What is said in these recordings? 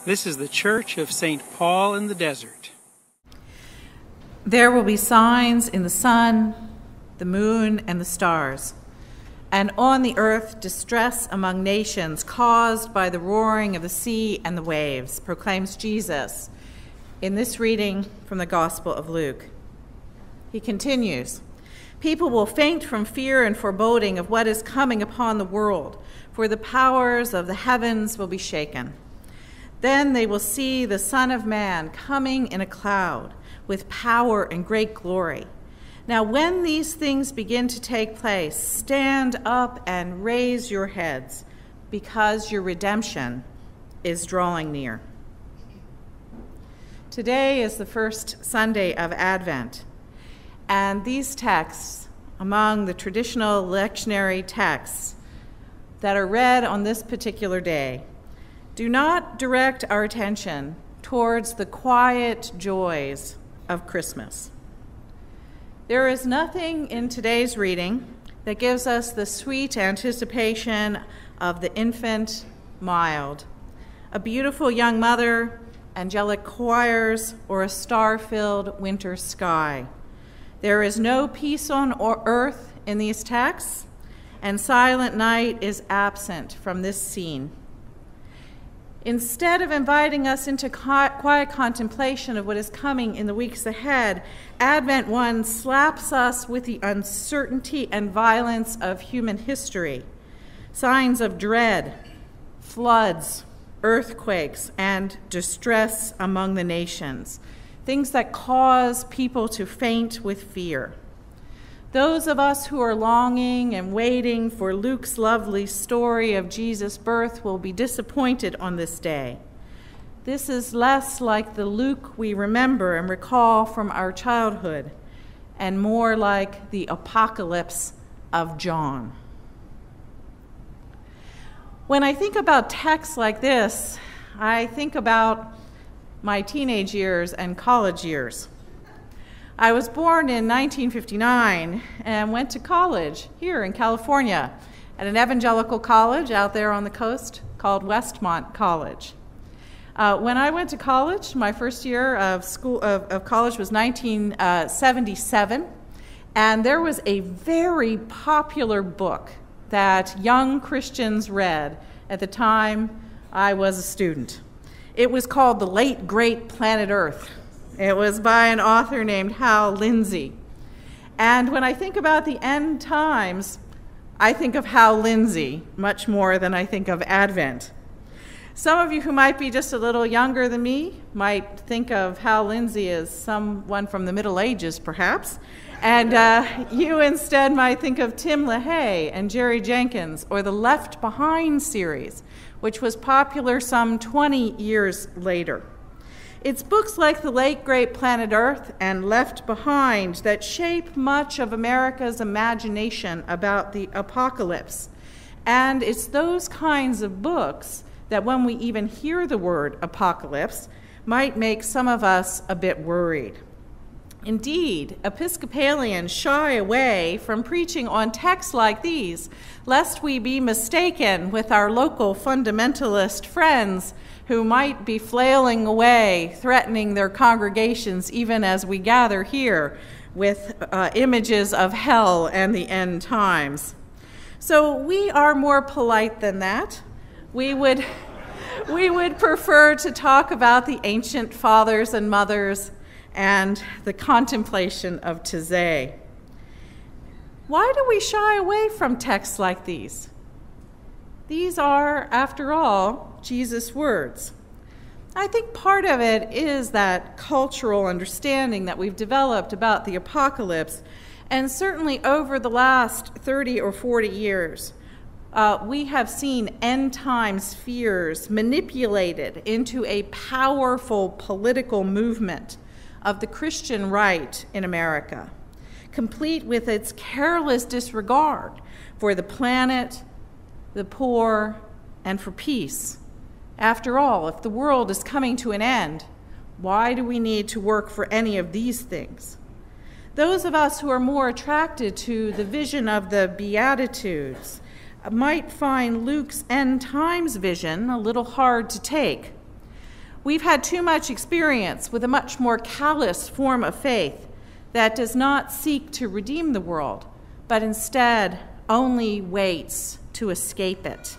This is the Church of St. Paul in the Desert. There will be signs in the sun, the moon, and the stars, and on the earth distress among nations caused by the roaring of the sea and the waves, proclaims Jesus in this reading from the Gospel of Luke. He continues, "People will faint from fear and foreboding of what is coming upon the world, for the powers of the heavens will be shaken. Then they will see the Son of Man coming in a cloud with power and great glory. Now when these things begin to take place, stand up and raise your heads, because your redemption is drawing near." Today is the first Sunday of Advent, and these texts, among the traditional lectionary texts that are read on this particular day, do not direct our attention towards the quiet joys of Christmas. There is nothing in today's reading that gives us the sweet anticipation of the infant mild, a beautiful young mother, angelic choirs, or a star-filled winter sky. There is no peace on earth in these texts, and silent night is absent from this scene. Instead of inviting us into quiet contemplation of what is coming in the weeks ahead, Advent 1 slaps us with the uncertainty and violence of human history, signs of dread, floods, earthquakes, and distress among the nations, things that cause people to faint with fear. Those of us who are longing and waiting for Luke's lovely story of Jesus' birth will be disappointed on this day. This is less like the Luke we remember and recall from our childhood, and more like the apocalypse of John. When I think about texts like this, I think about my teenage years and college years. I was born in 1959 and went to college here in California at an evangelical college out there on the coast called Westmont College. When I went to college, my first year of college was 1977, and there was a very popular book that young Christians read at the time I was a student. It was called The Late Great Planet Earth. It was by an author named Hal Lindsey. And when I think about the end times, I think of Hal Lindsey much more than I think of Advent. Some of you who might be just a little younger than me might think of Hal Lindsey as someone from the Middle Ages, perhaps. And you instead might think of Tim LaHaye and Jerry Jenkins, or the Left Behind series, which was popular some 20 years later. It's books like The Late Great Planet Earth and Left Behind that shape much of America's imagination about the apocalypse. And it's those kinds of books that when we even hear the word apocalypse might make some of us a bit worried. Indeed, Episcopalians shy away from preaching on texts like these, lest we be mistaken with our local fundamentalist friends who might be flailing away, threatening their congregations even as we gather here with images of hell and the end times. So we are more polite than that. We would prefer to talk about the ancient fathers and mothers and the contemplation of today. Why do we shy away from texts like these? These are, after all, Jesus' words. I think part of it is that cultural understanding that we've developed about the apocalypse, and certainly over the last 30 or 40 years, we have seen end times fears manipulated into a powerful political movement of the Christian right in America, complete with its careless disregard for the planet, the poor, and for peace. After all, if the world is coming to an end, why do we need to work for any of these things? Those of us who are more attracted to the vision of the Beatitudes might find Luke's end times vision a little hard to take. We've had too much experience with a much more callous form of faith that does not seek to redeem the world, but instead only waits to escape it.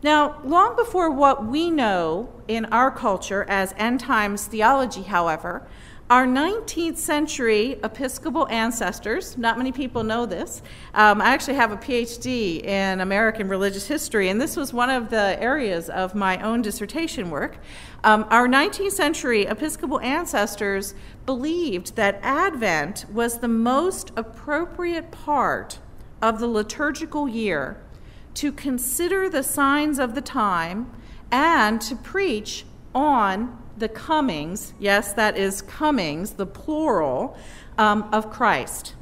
Now, long before what we know in our culture as end times theology, however, our 19th century Episcopal ancestors, not many people know this, I actually have a PhD in American religious history, and this was one of the areas of my own dissertation work. Our 19th century Episcopal ancestors believed that Advent was the most appropriate part of the liturgical year to consider the signs of the time and to preach on the comings, yes, that is comings, the plural, of Christ.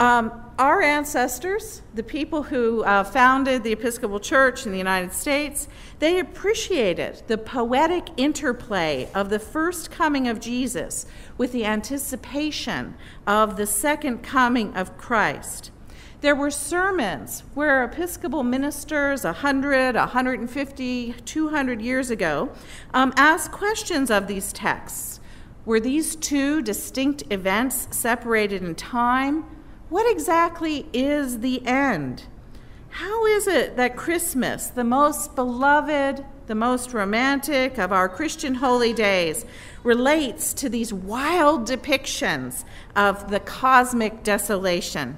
Our ancestors, the people who founded the Episcopal Church in the United States, they appreciated the poetic interplay of the first coming of Jesus with the anticipation of the second coming of Christ. There were sermons where Episcopal ministers 100, 150, 200 years ago asked questions of these texts. Were these two distinct events separated in time? What exactly is the end? How is it that Christmas, the most beloved, the most romantic of our Christian holy days, relates to these wild depictions of the cosmic desolation?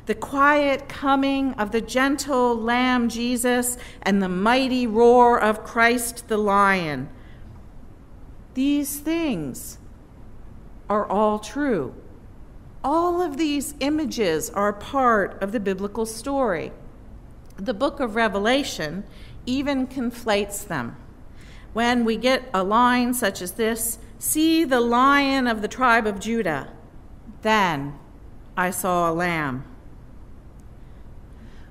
The quiet coming of the gentle Lamb Jesus and the mighty roar of Christ the Lion. These things are all true. All of these images are part of the biblical story. The book of Revelation even conflates them. When we get a line such as this, "See the Lion of the tribe of Judah, then I saw a lamb."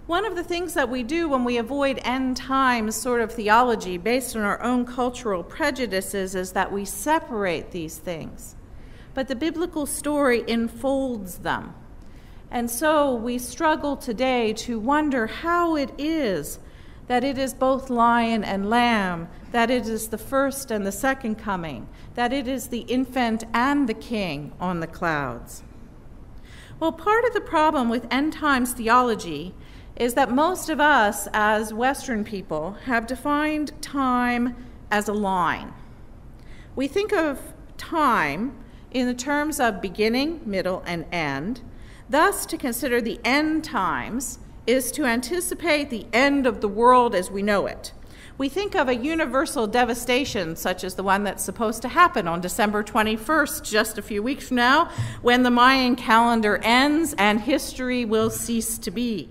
One of the things that we do when we avoid end times sort of theology based on our own cultural prejudices is that we separate these things. But the biblical story enfolds them. And so we struggle today to wonder how it is that it is both lion and lamb, that it is the first and the second coming, that it is the infant and the king on the clouds. Well, part of the problem with end times theology is that most of us as Western people have defined time as a line. We think of time in the terms of beginning, middle, and end. Thus, to consider the end times is to anticipate the end of the world as we know it. We think of a universal devastation such as the one that's supposed to happen on December 21st, just a few weeks from now, when the Mayan calendar ends and history will cease to be.